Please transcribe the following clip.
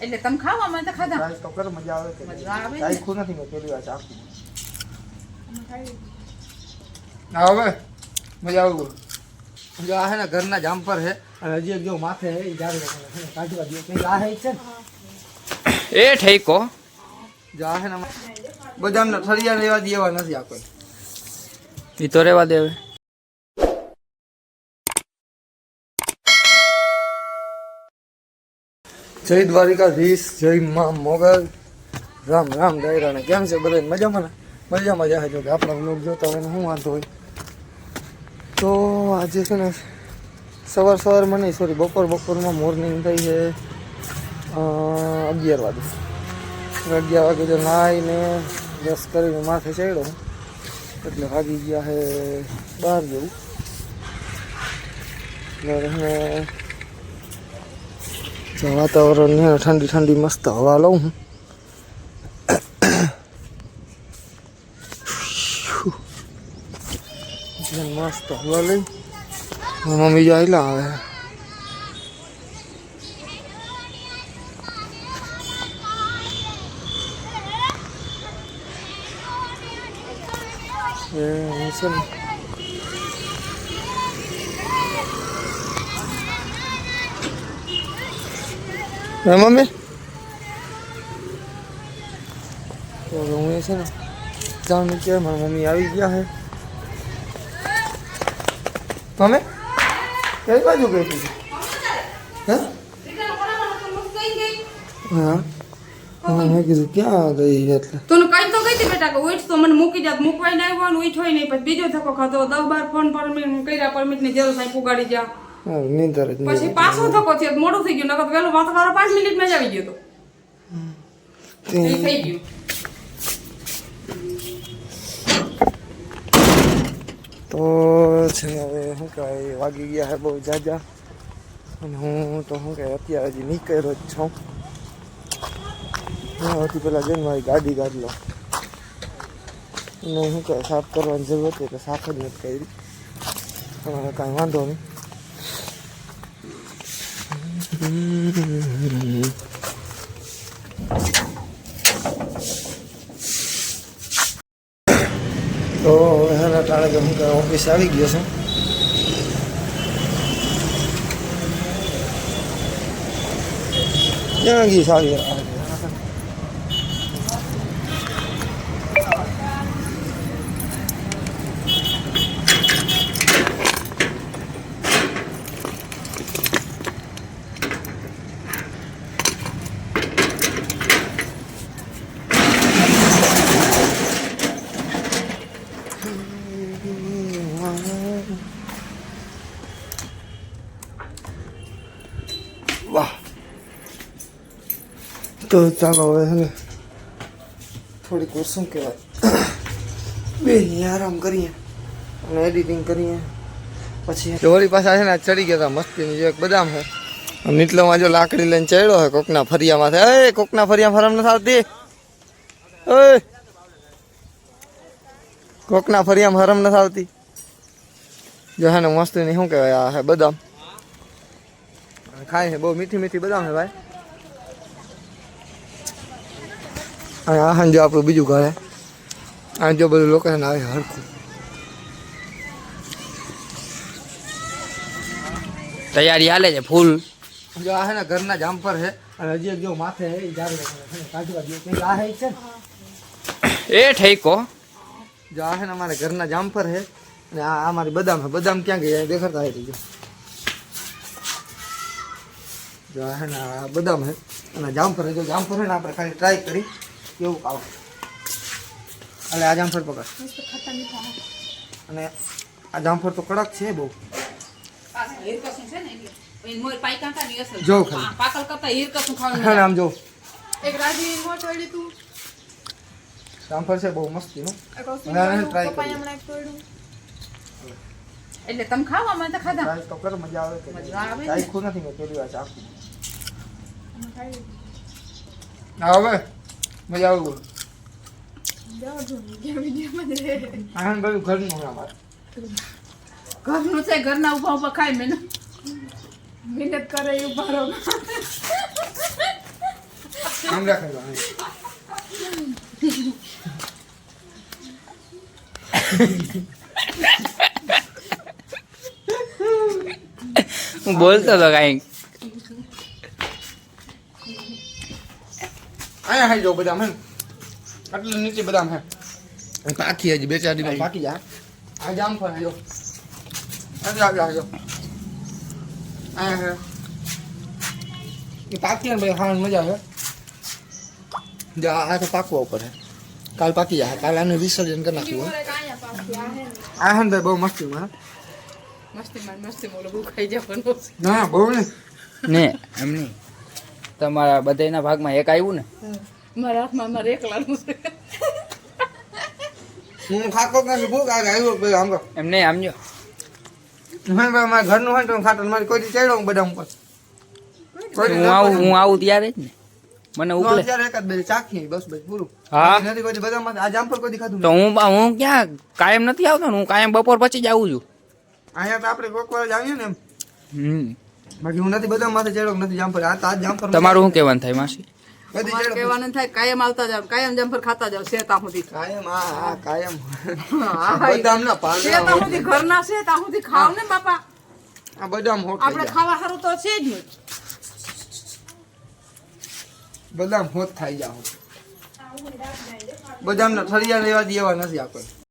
એટલે તમે ખાવા માં તો ખાધા ટ્રાય તો કર, મજા આવે કે મજા આવે ને? ચાખું નથી મેં પહેલી વાર ચાખું. ના હવે મજા આવે. જો આ હે ને ઘરના જામફર હે અને હજી એક જો માથે હે ઈ જારે કાઢવા દે કે આ હે છે એ ઠેકો જો આ હે ને બદામના ઠળિયા લેવા દેવા નથી આ કોઈ. ઈ તો રેવા દે હવે. જય દ્વારિકાધીશ, જય માં મોગલ, રામ રામ દાયરા ને કેમ છે બધા મજામાં ને? મજામાં જાય જો કે આપણા લોક જોતા હોય ને શું વાંધો હોય. તો આજે છે ને સવારમાં નહીં સોરી બપોરમાં મોર્નિંગ થઈ છે 11 વાગે. 11 વાગે જો નાહીને બ્રશ કરીને માથે ચડ્યો એટલે વાગી ગયા છે 12 જેવું. એટલે વાતાવરણ ઠંડી ઠંડી મસ્ત હવા લઉં હું. મસ્ત હવા લઈ મમ્મી જો આવેલા આવે છે ને મમ્મી તો હું છે ને જાઉં નીચે. મારા મમ્મી આવી ગયા છે. મમ્મી કઈ બાજુ ગઈ હતી? હા મેં કીધું ક્યાં ગઈ એટલે તું કઈ તો ગઈ હતી બેટા કે ઉઠ તો મને મૂકી જાત, મૂકવાય ના આવ્યો ને ઉઠ હોય નહીં. પછી બીજો ધક્કો ખાતો 10-12 ફોન પરમિટ કર્યા, પરમિટ ની જરૂર સાહેબ ઉગાડી જા. નીંદર જ પછી પાછો ધક્કો થયો, મોડું થઈ ગયું. નકર પેલો માથો મારો 5 મિનિટમાં જ આવી ગયો તો એ થઈ ગયું. તો છે હવે શું કહેવાય વાગી ગયા છે બહુ જાજા. અને હું તો શું કહેવાય અત્યારે હજી નીકળ્યો જ છું. સૌથી પહેલાં જઈને મારી ગાડી કાઢી લો. એને શું કહે સાફ કરવાની જરૂર હતી એટલે સાફ જ નથી કરી. પણ હવે કાંઈ વાંધો નહીં. તો એના ટાણે કે હું ઓફિસ આવી ગયો છું. ક્યાં ગઈ સારી વાહ. તો ચાલો હવે છે ને થોડીક વાર શું કહેવાય બે આરામ કરીએ અને એડિટિંગ કરીએ પછી વળી પાછા છે ને ચડી ગયા હતા મસ્તીની. જો એક બદામ છે નીટલામાં જો લાકડી લઈને ચડ્યો છે કોકના ફરિયામાં થાય. કોકના ફરિયા ફરમ નથી આવતી. કોકના ફરિયામાં હરમ નથી આવતી. જો છે ને મસ્તીની શું કહેવાય આ છે બદામ ખાય છે. બહુ મીઠી મીઠી બદામ છે ભાઈ. અને આ જો આપણું બીજું ઘર હે. આ જો બધું લોકેશન આવે હરખું. તૈયારી હાલે છે ફૂલ. જો આ છે ને ઘરના જામફર છે અને હજી એક જો માથે હે ઈ જારે કાઢવા દે કે આ હે છે ને એ ઠેકો જો આ છે ને અમારે ઘરના જામફર છે અને આ મારી બદામ છે. બદામ ક્યાં ગઈ દેખાતા આવી જો. જો આ છે ને આ બદામ છે અને જામફર છે. જો જામફર છે ને આપણે ખાલી ટ્રાય કરી કેવું ખાવ. એટલે આ જામફર પકડ. અને આ જામફર તો કડક છે બહુ. જો ખાલી પાકલ કરતા હીરકસું ખાવાનું હા આમ જો એક રાજી મોટ વળી તું જામફર છે બહુ મસ્તીનું. અને ટ્રાય કરી એટલે તમે ખાવા માં તો ખાધા ટ્રાય તો કર, મજા આવે કે મજા આવે ને? ચાખું નથી મેં પહેલી વાર ચાખું. ના હવે મજા આવે. આનંદ બધું ઘરનું છે અમારે. ઘરનું છે, ઘરના ઉભા ઉભા ખાય મહેનત કરે એવું ભારો આમ રાખે તો હું બોલતો હતો કાંઈક. અહીંયા ખાઈ જાઓ બદામ હે આટલે નીચે બદામ હે પાકી હજી 2-4 દિવસ પાકી જાય આ જામફળ હે જો અહીંયા હે એ પાકી ને ભાઈ ખાવાની મજા આવે જો આ તો પાકવા ઉપર હે કાલ પાકી જાય કાલ આને વિસર્જન કરી નાખ્યું આ હે ને બહુ મસ્તી માં મસ્તી બોલો બહુ ખાઈ જવાનું ના બહુ નહીં ને એમ નહીં તમારા બધાના ભાગમાં એક આવ્યું ને મારા હાથમાં મારે એકલાનું છે હું ખાતો જ નથી ભૂખ આવ્યો ભાઈ આમ તો એમ નહીં આમ જો મારા ઘરનું હોય તો હું ખાતો મારી કોઈ ચડ્યો બદામ ઉપર હું આવું ત્યારે જ ને મને ઉકલે અત્યારે એક જ બે ચાખી બસ પૂરું હા નથી કોઈ બદામ આ જામફળ કોઈ ખાધું તો હું ક્યાં કાયમ નથી આવતો ને હું કાયમ બપોર પછી જ આવું છું. અહીંયા તો આપણે કોક વાર જ આવીએ ને એમ હમ બાકી હું નથી બદામ માથે ચડ્યો નથી જામફળ આ તો આ જામફળ તમારું શું કહેવાનું થાય માસી? બધી મારે ચડ્યો કહેવાનું થાય કાયમ આવતા જાવ કાયમ જમફર ખાતા જાવ શેતા સુધી કાયમ આ કાયમ હા, બદામ ના શેતા પાંદડા સુધી ઘરના શેતા સુધી ખાવ ને બાપા આ બદામ હોત આપણે ખાવા સારું તો છે જ નહીં બદામ હોત થઈ જાવ બદામ ના ઠળિયા લેવા દેવા નથી આપણે